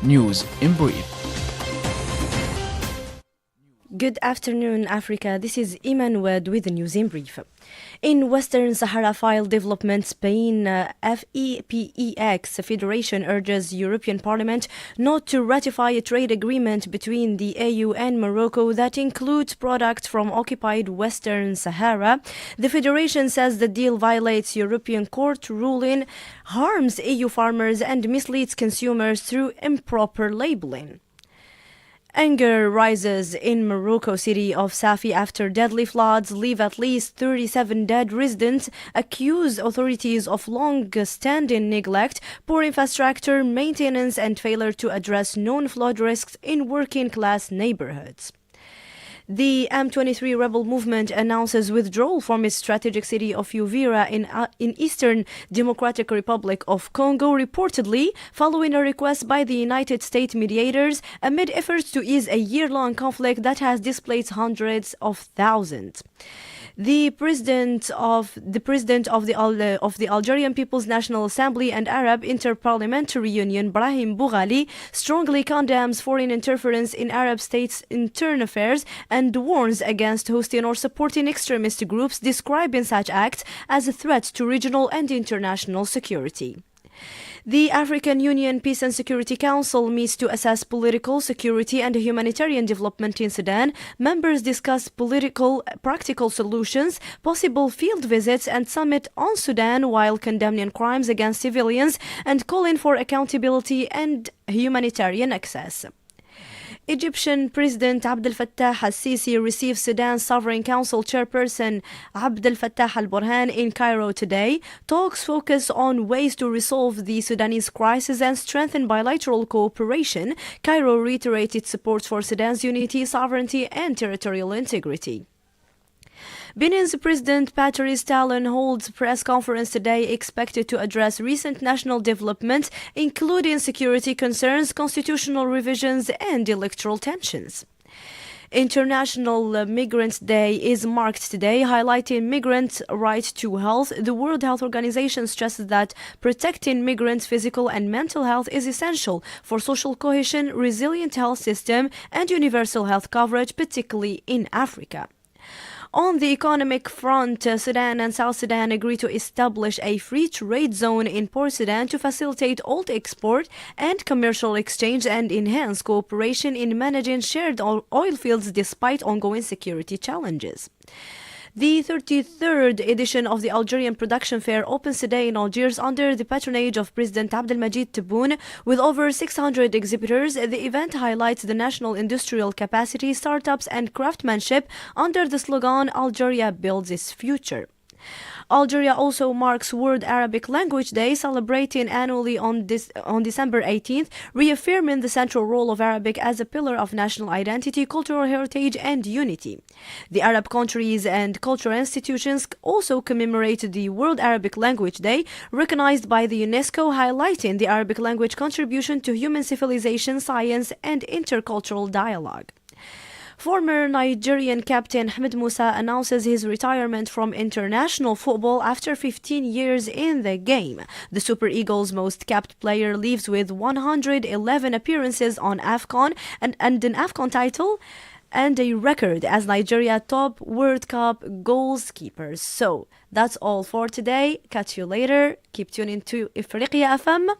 News in brief. Good afternoon, Africa. This is Imene Nouad with the news in brief. In Western Sahara file development, Spain, FEPEX Federation urges European Parliament not to ratify a trade agreement between the AU and Morocco that includes products from occupied Western Sahara. The Federation says the deal violates European Court ruling, harms EU farmers and misleads consumers through improper labeling. Anger rises in Morocco city of Safi after deadly floods leave at least 37 dead. Residents accuse authorities of long-standing neglect, poor infrastructure maintenance and failure to address known flood risks in working-class neighborhoods. The M23 rebel movement announces withdrawal from its strategic city of Uvira in Eastern Democratic Republic of Congo, reportedly following a request by the United States mediators amid efforts to ease a year-long conflict that has displaced hundreds of thousands. The president of the Algerian People's National Assembly and Arab Interparliamentary Union, Brahim Boughali, strongly condemns foreign interference in Arab states' internal affairs and warns against hosting or supporting extremist groups, describing such acts as a threat to regional and international security. The African Union Peace and Security Council meets to assess political, security and humanitarian development in Sudan. Members discuss practical solutions, possible field visits and summit on Sudan while condemning crimes against civilians and calling for accountability and humanitarian access. Egyptian President Abdel Fattah al-Sisi received Sudan's Sovereign Council Chairperson Abdel Fattah al-Burhan in Cairo today. Talks focus on ways to resolve the Sudanese crisis and strengthen bilateral cooperation. Cairo reiterated support for Sudan's unity, sovereignty and territorial integrity. Benin's President Patrice Talon holds a press conference today expected to address recent national developments, including security concerns, constitutional revisions, and electoral tensions. International Migrants Day is marked today, highlighting migrants' right to health. The World Health Organization stresses that protecting migrants' physical and mental health is essential for social cohesion, resilient health system, and universal health coverage, particularly in Africa. On the economic front, Sudan and South Sudan agreed to establish a free trade zone in Port Sudan to facilitate oil export and commercial exchange and enhance cooperation in managing shared oil fields despite ongoing security challenges. The 33rd edition of the Algerian Production Fair opens today in Algiers under the patronage of President Abdelmajid Tebboune. With over 600 exhibitors, the event highlights the national industrial capacity, startups and craftsmanship under the slogan Algeria Builds Its Future. Algeria also marks World Arabic Language Day, celebrating annually on December 18th, reaffirming the central role of Arabic as a pillar of national identity, cultural heritage, and unity. The Arab countries and cultural institutions also commemorate the World Arabic Language Day, recognized by the UNESCO, highlighting the Arabic language contribution to human civilization, science, and intercultural dialogue. Former Nigerian captain Ahmed Musa announces his retirement from international football after 15 years in the game. The Super Eagles' most capped player leaves with 111 appearances on AFCON and an AFCON title and a record as Nigeria top World Cup goalkeepers. So that's all for today. Catch you later. Keep tuning to Ifriqiya FM.